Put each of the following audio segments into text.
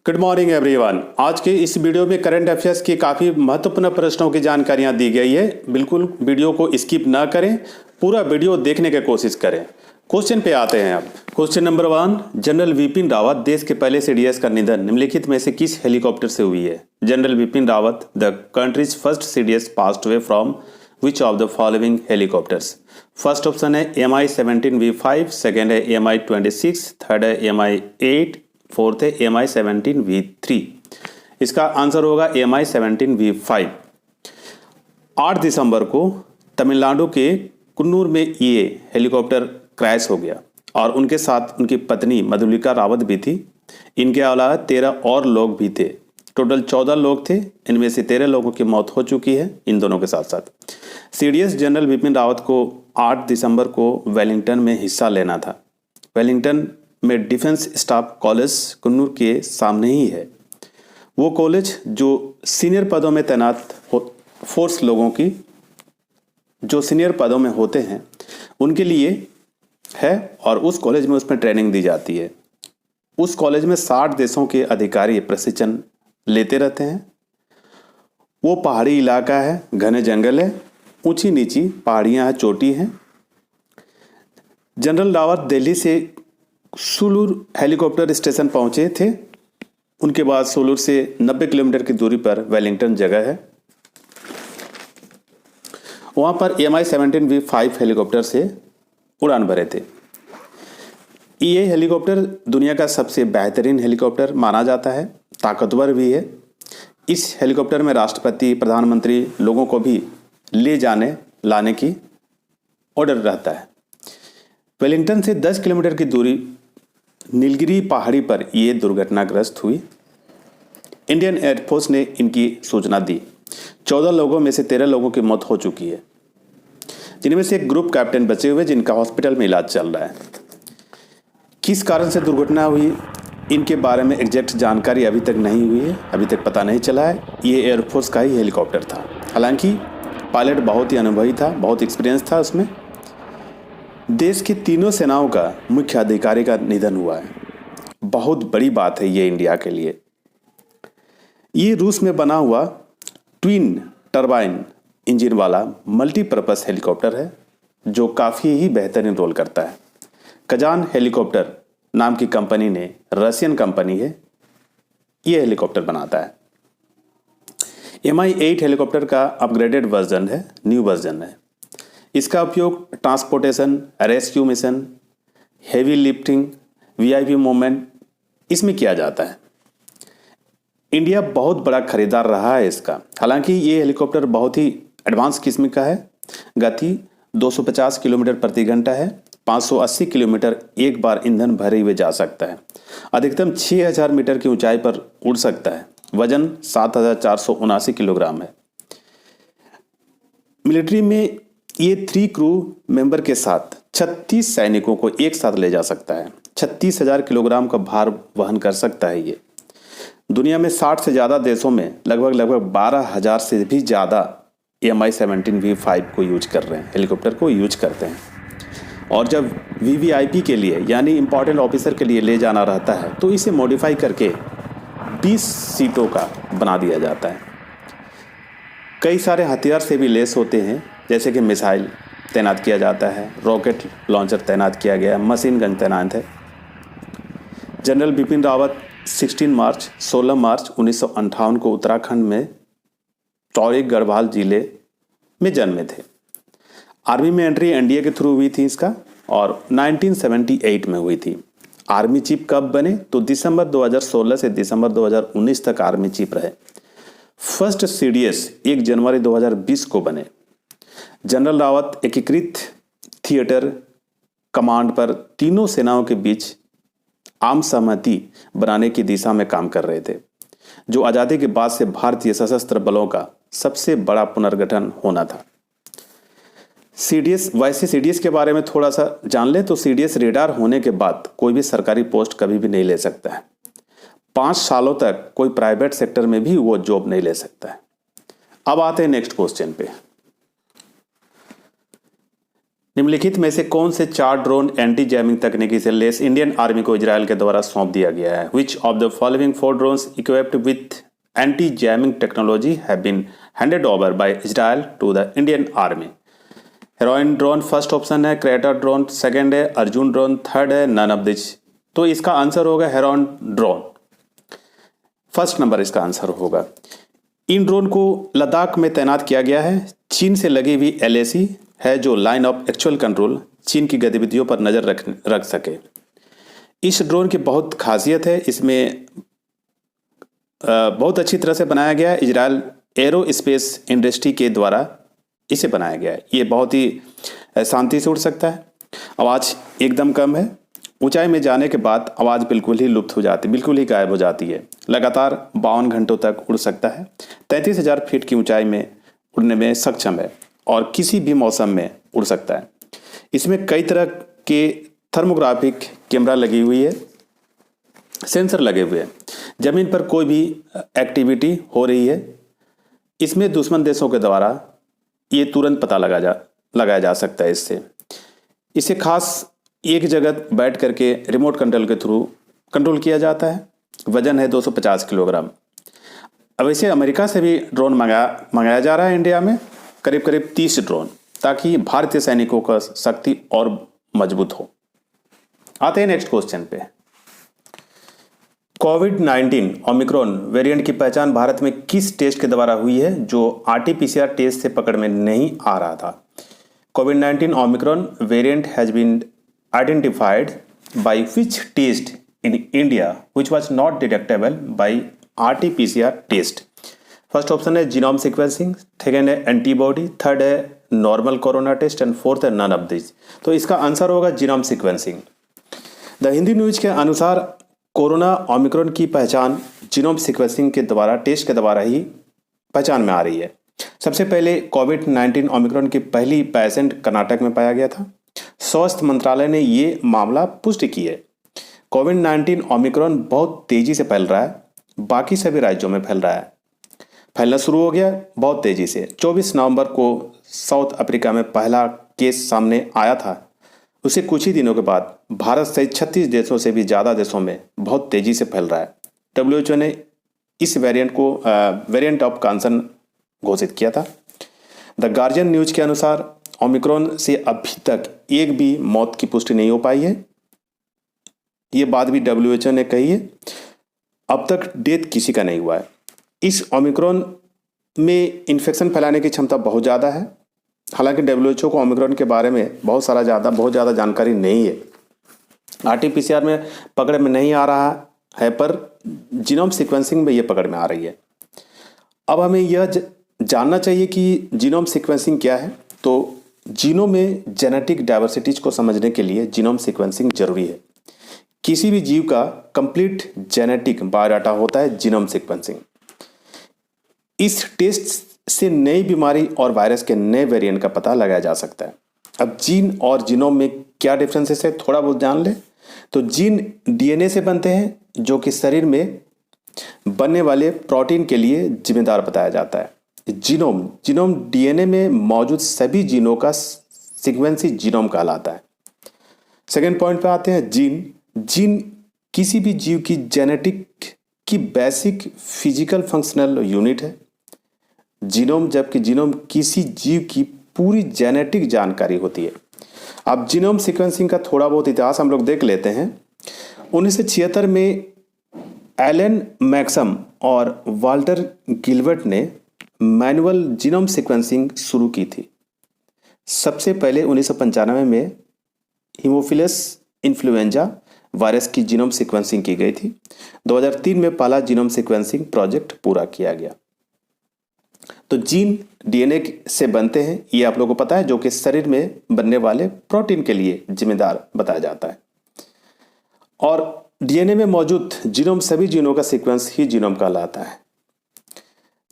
Good morning everyone. आज के इस वीडियो में करंट अफेयर्स की काफ़ी महत्वपूर्ण प्रश्नों की जानकारियां दी गई है। बिल्कुल वीडियो को स्किप ना करें, पूरा वीडियो देखने की कोशिश करें। क्वेश्चन पे आते हैं अब। Question number 1, general Vipin Rawat देश के पहले सीडीएस का निधन निम्नलिखित में से किस हेलीकॉप्टर से हुई है? General Vipin Rawat the countries first CDS passed away from which of the following helicopters? First option है Mi-17V5, सेकेंड है Mi-26, थर्ड है Mi-8, फोर्थ है Mi-17V3। इसका आंसर होगा Mi-17V5। 8 दिसंबर को तमिलनाडु के कुन्नूर में ये हेलीकॉप्टर क्रैश हो गया और उनके साथ उनकी पत्नी मधुलिका रावत भी थी। इनके अलावा 13 और लोग भी थे। टोटल 14 लोग थे। इनमें से 13 लोगों की मौत हो चुकी है इन दोनों के साथ साथ। सीडीएस जनरल विपिन रावत को 8 दिसंबर को वेलिंगटन में हिस्सा लेना था। वेलिंगटन में डिफेंस स्टाफ कॉलेज कुन्नूर के सामने ही है। वो कॉलेज जो सीनियर पदों में तैनात फोर्स लोगों की जो सीनियर पदों में होते हैं उनके लिए है और उस कॉलेज में उसमें ट्रेनिंग दी जाती है। उस कॉलेज में 60 देशों के अधिकारी प्रशिक्षण लेते रहते हैं। वो पहाड़ी इलाका है, घने जंगल है, ऊंची नीची पहाड़ियां हैं, चोटी हैं। जनरल रावत दिल्ली से सूलूर हेलीकॉप्टर स्टेशन पहुंचे थे। उनके बाद सूलूर से 90 किलोमीटर की दूरी पर वेलिंगटन जगह है। वहां पर Mi-17V5 हेलीकॉप्टर से उड़ान भरे थे। ये हेलीकॉप्टर दुनिया का सबसे बेहतरीन हेलीकॉप्टर माना जाता है, ताकतवर भी है। इस हेलीकॉप्टर में राष्ट्रपति, प्रधानमंत्री लोगों को भी ले जाने लाने की ऑर्डर रहता है। वेलिंगटन से 10 किलोमीटर की दूरी नीलगिरी पहाड़ी पर यह दुर्घटनाग्रस्त हुई। इंडियन एयरफोर्स ने इनकी सूचना दी। 14 लोगों में से 13 लोगों की मौत हो चुकी है, जिनमें से एक ग्रुप कैप्टन बचे हुए जिनका हॉस्पिटल में इलाज चल रहा है। किस कारण से दुर्घटना हुई इनके बारे में एग्जैक्ट जानकारी अभी तक नहीं हुई है, अभी तक पता नहीं चला है। ये एयरफोर्स का ही हेलीकॉप्टर था। हालांकि पायलट बहुत ही अनुभवी था, बहुत एक्सपीरियंस था उसमें। देश की तीनों सेनाओं का मुख्य अधिकारी का निधन हुआ है। बहुत बड़ी बात है ये इंडिया के लिए। ये रूस में बना हुआ ट्विन टरबाइन इंजन वाला मल्टीपर्पस हेलीकॉप्टर है जो काफ़ी ही बेहतरीन रोल करता है। कजान हेलीकॉप्टर नाम की कंपनी ने, रशियन कंपनी है, ये हेलीकॉप्टर बनाता है। Mi-8 हेलीकॉप्टर का अपग्रेडेड वर्जन है, न्यू वर्जन है। इसका उपयोग transportation, rescue mission, heavy lifting, VIP movement इसमें किया जाता है। इंडिया बहुत बड़ा खरीदार रहा है इसका। हालांकि ये हेलीकॉप्टर बहुत ही एडवांस किस्म का है। गति 250 किलोमीटर प्रति घंटा है। 580 किलोमीटर एक बार ईंधन भरे हुए जा सकता है। अधिकतम 6000 मीटर की ऊंचाई पर उड़ सकता है। वजन 7479 किलोग्राम है। मिलिट्री में ये 3 क्रू मेंबर के साथ 36 सैनिकों को एक साथ ले जा सकता है। 36,000 किलोग्राम का भार वहन कर सकता है। ये दुनिया में 60 से ज़्यादा देशों में लगभग 12,000 से भी ज़्यादा Mi-17V5 को यूज कर रहे हैं, हेलीकॉप्टर को यूज करते हैं। और जब वीवीआईपी के लिए यानी इंपॉर्टेंट ऑफिसर के लिए ले जाना रहता है तो इसे मॉडिफाई करके 20 सीटों का बना दिया जाता है। कई सारे हथियार से भी लेस होते हैं, जैसे कि मिसाइल तैनात किया जाता है, रॉकेट लॉन्चर तैनात किया गया, मशीन गन तैनात है। जनरल बिपिन रावत 16 मार्च 1958 को उत्तराखंड में टौरी गढ़वाल जिले में जन्मे थे। आर्मी में एंट्री एनडीए के थ्रू हुई थी इसका और 1978 में हुई थी। आर्मी चीफ कब बने तो दिसंबर 2016 से दिसंबर 2019 तक आर्मी चीफ रहे। फर्स्ट सीडीएस 1 जनवरी 2020 को बने। जनरल रावत एकीकृत थिएटर कमांड पर तीनों सेनाओं के बीच आम सहमति बनाने की दिशा में काम कर रहे थे, जो आज़ादी के बाद से भारतीय सशस्त्र बलों का सबसे बड़ा पुनर्गठन होना था। सीडीएस के बारे में थोड़ा सा जान ले तो सीडीएस रेडार होने के बाद कोई भी सरकारी पोस्ट कभी भी नहीं ले सकता है। 5 सालों तक कोई प्राइवेट सेक्टर में भी वो जॉब नहीं ले सकता है। अब आते हैं नेक्स्ट क्वेश्चन पे। निम्नलिखित में से कौन से 4 ड्रोन एंटी जैमिंग तकनीकी से लेस इंडियन आर्मी को इजराइल के द्वारा सौंप दिया गया है? Which of the following 4 drones equipped with anti jamming technology have been handed over by Israel to the Indian army? Heron drone first option है, क्रेटर ड्रोन सेकंड है, अर्जुन ड्रोन थर्ड है, नन ऑफ दिस। तो इसका answer होगा Heron drone, first number इसका answer होगा। इन drone को लद्दाख में तैनात किया गया है। चीन से लगी हुई LAC है जो लाइन ऑफ एक्चुअल कंट्रोल चीन की गतिविधियों पर नजर रख सके। इस ड्रोन की बहुत खासियत है, इसमें बहुत अच्छी तरह से बनाया गया है। इजराइल एरोस्पेस इंडस्ट्री के द्वारा इसे बनाया गया है। ये बहुत ही शांति से उड़ सकता है, आवाज़ एकदम कम है, ऊंचाई में जाने के बाद आवाज़ बिल्कुल ही लुप्त हो जाती, बिल्कुल ही गायब हो जाती है। लगातार 52 घंटों तक उड़ सकता है। 33,000 फीट की ऊंचाई में उड़ने में सक्षम है और किसी भी मौसम में उड़ सकता है। इसमें कई तरह के थर्मोग्राफिक कैमरा लगी हुई है, सेंसर लगे हुए हैं। जमीन पर कोई भी एक्टिविटी हो रही है, इसमें दुश्मन देशों के द्वारा ये तुरंत पता लगाया जा सकता है। इसे खास एक जगह बैठ करके रिमोट कंट्रोल के थ्रू कंट्रोल किया जाता है। वजन है 250 किलोग्राम। अब इसे अमेरिका से भी ड्रोन मंगाया जा रहा है इंडिया में, करीब करीब 30 ड्रोन, ताकि भारतीय सैनिकों का शक्ति और मजबूत हो। आते हैं नेक्स्ट क्वेश्चन पे। कोविड-19 ओमिक्रॉन वेरिएंट की पहचान भारत में किस टेस्ट के द्वारा हुई है जो RT-PCR टेस्ट से पकड़ में नहीं आ रहा था? कोविड-19 omicron variant has been identified by which test in India which was not detectable by RT-PCR test? First option है जीनोम सीक्वेंसिंग, सेकेंड है एंटीबॉडी, थर्ड है normal corona test and fourth है नन ऑफ दिस। तो इसका answer होगा genome sequencing. The Hindu news के अनुसार corona Omicron की पहचान जीनोम सीक्वेंसिंग के द्वारा टेस्ट के द्वारा ही पहचान में आ रही है। सबसे पहले कोविड-19 ओमिक्रॉन की पहली पेशेंट कर्नाटक में पाया गया था। स्वास्थ्य मंत्रालय ने ये मामला पुष्टि की है। कोविड-19 ओमिक्रॉन बहुत तेजी से फैल रहा है, बाकी सभी राज्यों में फैल रहा है, फैलना शुरू हो गया बहुत तेजी से। 24 नवंबर को साउथ अफ्रीका में पहला केस सामने आया था। उसे कुछ ही दिनों के बाद भारत सहित 36 देशों से भी ज़्यादा देशों में बहुत तेजी से फैल रहा है। WHO ने इस वेरिएंट को वेरिएंट ऑफ कंसर्न घोषित किया था। द गार्जियन न्यूज के अनुसार ओमिक्रॉन से अभी तक एक भी मौत की पुष्टि नहीं हो पाई है। ये बात भी WHO ने कही है, अब तक डेथ किसी का नहीं हुआ है। इस ओमिक्रॉन में इन्फेक्शन फैलाने की क्षमता बहुत ज़्यादा है। हालांकि WHO को ओमिक्रॉन के बारे में बहुत ज़्यादा जानकारी नहीं है। RT-PCR में पकड़ में नहीं आ रहा है, पर जीनोम सीक्वेंसिंग में ये पकड़ में आ रही है। अब हमें यह जानना चाहिए कि जीनोम सीक्वेंसिंग क्या है। तो जीनोम में जेनेटिक डाइवर्सिटीज को समझने के लिए जीनोम सीक्वेंसिंग जरूरी है। किसी भी जीव का कंप्लीट जेनेटिक बायोडाटा होता है जीनोम सीक्वेंसिंग। इस टेस्ट से नई बीमारी और वायरस के नए वेरिएंट का पता लगाया जा सकता है। अब जीन और जीनोम में क्या डिफरेंसेस है थोड़ा बहुत जान ले। तो जीन DNA से बनते हैं, जो कि शरीर में बनने वाले प्रोटीन के लिए जिम्मेदार बताया जाता है। जीनोम DNA में मौजूद सभी जीनों का सीक्वेंस ही जीनोम कहलाता है। सेकेंड पॉइंट पे आते हैं जीन किसी भी जीव की जेनेटिक की बेसिक फिजिकल फंक्शनल यूनिट है। जबकि जीनोम किसी जीव की पूरी जेनेटिक जानकारी होती है। अब जीनोम सीक्वेंसिंग का थोड़ा बहुत इतिहास हम लोग देख लेते हैं। 1976 में एलन मैक्सम और वाल्टर गिलबर्ट ने मैनुअल जीनोम सीक्वेंसिंग शुरू की थी। सबसे पहले 1995 में हीमोफिलस इन्फ्लुएंजा वायरस की जीनोम सीक्वेंसिंग की गई थी। 2003 में पहला जीनोम सीक्वेंसिंग प्रोजेक्ट पूरा किया गया। तो जीन DNA से बनते हैं, ये आप लोगों को पता है, जो कि शरीर में बनने वाले प्रोटीन के लिए जिम्मेदार बताया जाता है। और DNA में मौजूद जीनोम सभी जीनों का सीक्वेंस ही जीनोम कहलाता है।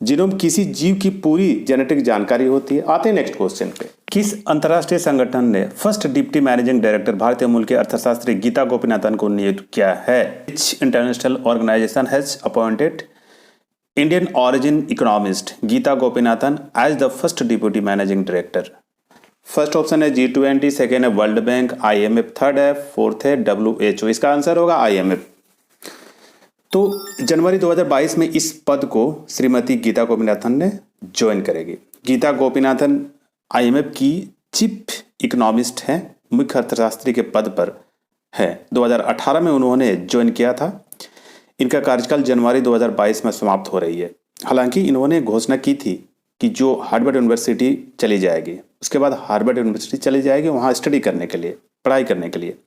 जीनोम किसी जीव की पूरी जेनेटिक जानकारी होती है। आते हैं नेक्स्ट क्वेश्चन पे। किस अंतर्राष्ट्रीय संगठन ने फर्स्ट डिप्टी मैनेजिंग डायरेक्टर भारतीय मूल के अर्थशास्त्री गीता गोपीनाथन को नियुक्त किया है? Which international organisation has appointed Indian origin economist Gita Gopinathan as the first deputy managing director? First option है G20, सेकेंड है वर्ल्ड बैंक, IMF थर्ड है, फोर्थ है WHO। इसका आंसर होगा IMF। तो जनवरी 2022 में इस पद को श्रीमती गीता गोपीनाथन ने ज्वाइन करेगी। गीता गोपीनाथन IMF की चीफ इकोनॉमिस्ट हैं, मुख्य अर्थशास्त्री के पद पर है। 2018 में उन्होंने ज्वाइन किया था। इनका कार्यकाल जनवरी 2022 में समाप्त हो रही है। हालांकि इन्होंने घोषणा की थी कि जो हार्वर्ड यूनिवर्सिटी चली जाएगी, उसके बाद हार्वर्ड यूनिवर्सिटी चली जाएगी वहाँ स्टडी करने के लिए, पढ़ाई करने के लिए,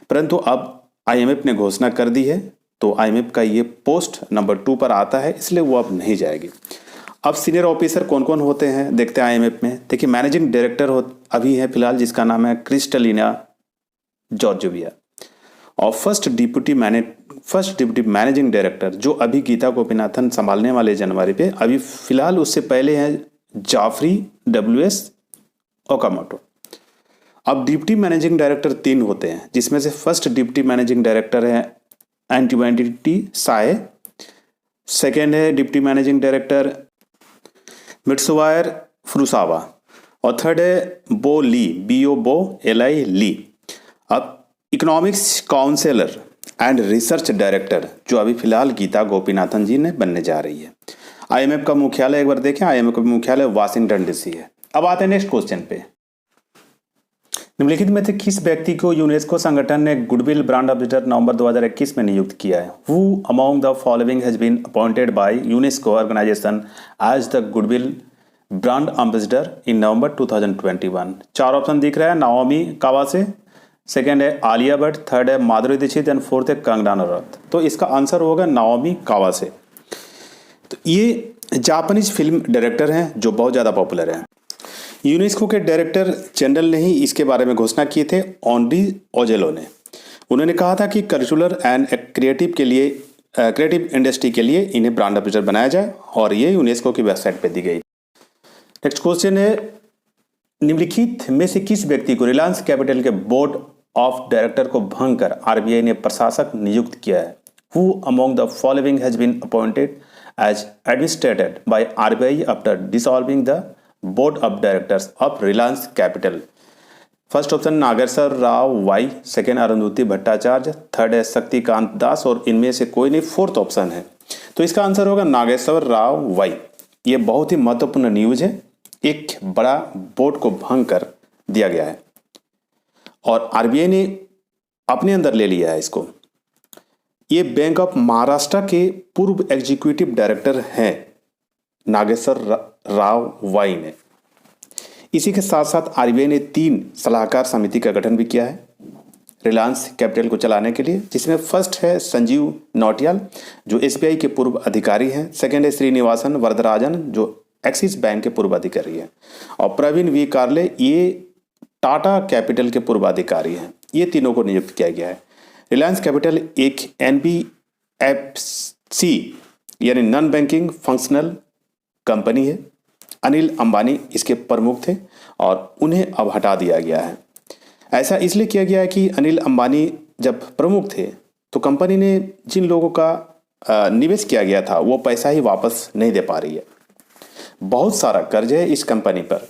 परंतु अब IMF ने घोषणा कर दी है तो IMF का ये पोस्ट नंबर 2 पर आता है, इसलिए वो अब नहीं जाएगी। अब सीनियर ऑफिसर कौन कौन होते हैं देखते हैं IMF में। देखिए मैनेजिंग डायरेक्टर अभी है फिलहाल, जिसका नाम है क्रिस्टलिना जॉर्जिया, और फर्स्ट डिप्टी मैनेजिंग डायरेक्टर जो अभी गीता गोपीनाथन संभालने वाले जनवरी पे, अभी फिलहाल उससे पहले हैं जाफरी WS ओकामोटो। अब डिप्टी मैनेजिंग डायरेक्टर 3 होते हैं, जिसमें से फर्स्ट डिप्टी मैनेजिंग डायरेक्टर है एंटिवेंटी साए, सेकेंड है deputy managing director Mitsuhiro Furusawa, और थर्ड है बो ली, BO ली। अब economics counsellor and research director जो अभी फिलहाल गीता गोपीनाथन जी ने बनने जा रही है। IMF का मुख्यालय एक बार देखें, IMF का मुख्यालय वाशिंगटन DC है। अब आते हैं नेक्स्ट क्वेश्चन पे। निम्नलिखित में से किस व्यक्ति को यूनेस्को संगठन ने गुडविल ब्रांड एम्बेसडर नवंबर 2021 में नियुक्त किया है? Who among the following has been appointed by UNESCO organisation as the goodwill brand ambassador in November 2021? 4 option दिख रहा है। नाओमी कावासे, सेकेंड है आलिया भट्ट, थर्ड है माधुरी दीक्षित एंड फोर्थ है कंगना रनौत। तो इसका आंसर होगा नाओमी कावासे। तो ये जापानीज फिल्म डायरेक्टर हैं जो बहुत ज़्यादा पॉपुलर हैं। यूनेस्को के डायरेक्टर जनरल ने ही इसके बारे में घोषणा की थे, ऑनरी ओजेलो ने। उन्होंने कहा था कि कल्चरल एंड क्रिएटिव इंडस्ट्री के लिए इन्हें ब्रांड एम्बेसडर बनाया जाए, और ये यूनेस्को की वेबसाइट पर दी गई। नेक्स्ट क्वेश्चन है, निम्नलिखित में से किस व्यक्ति को रिलायंस कैपिटल के बोर्ड ऑफ डायरेक्टर को भंग कर RBI ने प्रशासक नियुक्त किया है? Who among the following has been appointed as administrated by RBI after dissolving the board of directors of Reliance Capital? First option Nageshwar Rao Y, second Arundhati Bhattacharya, third है शक्तिकांत दास, और इनमें से कोई नहीं फोर्थ ऑप्शन है। तो इसका आंसर होगा नागेश्वर राव वाई। ये बहुत ही महत्वपूर्ण न्यूज है। एक बड़ा बोर्ड को भंग कर दिया गया है और RBI ने अपने अंदर ले लिया है इसको। ये बैंक ऑफ महाराष्ट्र के पूर्व एग्जीक्यूटिव डायरेक्टर हैं नागेश्वर राव वाई ने। इसी के साथ साथ RBI ने 3 सलाहकार समिति का गठन भी किया है रिलायंस कैपिटल को चलाने के लिए, जिसमें फर्स्ट है संजीव नौटियाल जो SBI के पूर्व अधिकारी हैं, सेकेंड है श्रीनिवासन वरदराजन जो एक्सिस बैंक के पूर्व अधिकारी हैं, और प्रवीण V कार्ले ये टाटा कैपिटल के पूर्व अधिकारी हैं। ये तीनों को नियुक्त किया गया है। रिलायंस कैपिटल एक NBFC यानी नॉन बैंकिंग फंक्शनल कंपनी है। अनिल अंबानी इसके प्रमुख थे और उन्हें अब हटा दिया गया है। ऐसा इसलिए किया गया है कि अनिल अंबानी जब प्रमुख थे तो कंपनी ने जिन लोगों का निवेश किया गया था वो पैसा ही वापस नहीं दे पा रही है। बहुत सारा कर्ज है इस कंपनी पर,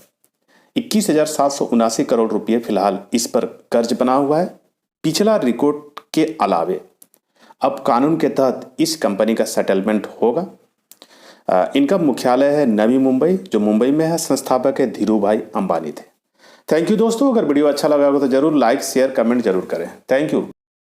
21,779 करोड़ रुपए फिलहाल इस पर कर्ज बना हुआ है पिछला रिकॉर्ड के अलावे। अब कानून के तहत इस कंपनी का सेटलमेंट होगा। इनका मुख्यालय है नवी मुंबई जो मुंबई में है। संस्थापक है धीरूभाई अंबानी थे। थैंक यू दोस्तों। अगर वीडियो अच्छा लगा हो तो जरूर लाइक शेयर कमेंट जरूर करें। Thank you.